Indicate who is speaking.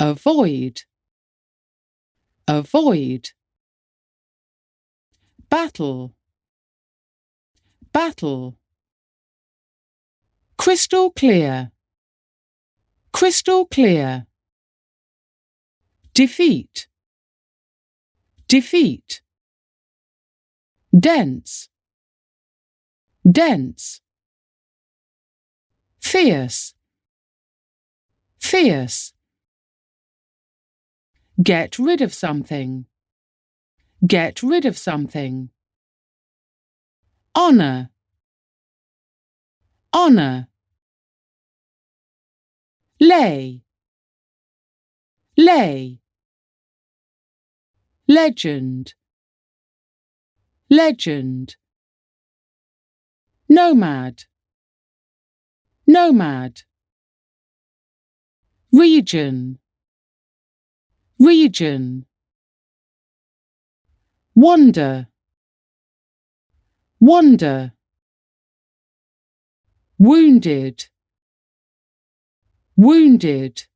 Speaker 1: avoid, avoid. Battle, battle. Crystal clear, crystal clear. Defeat, defeat. Dense, dense. Fierce, fierce. Get rid of something, get rid of something. Honour, honour. Lay, lay. Legend, legend. Nomad, nomad. Region, region. Wonder, wonder. Wounded, wounded.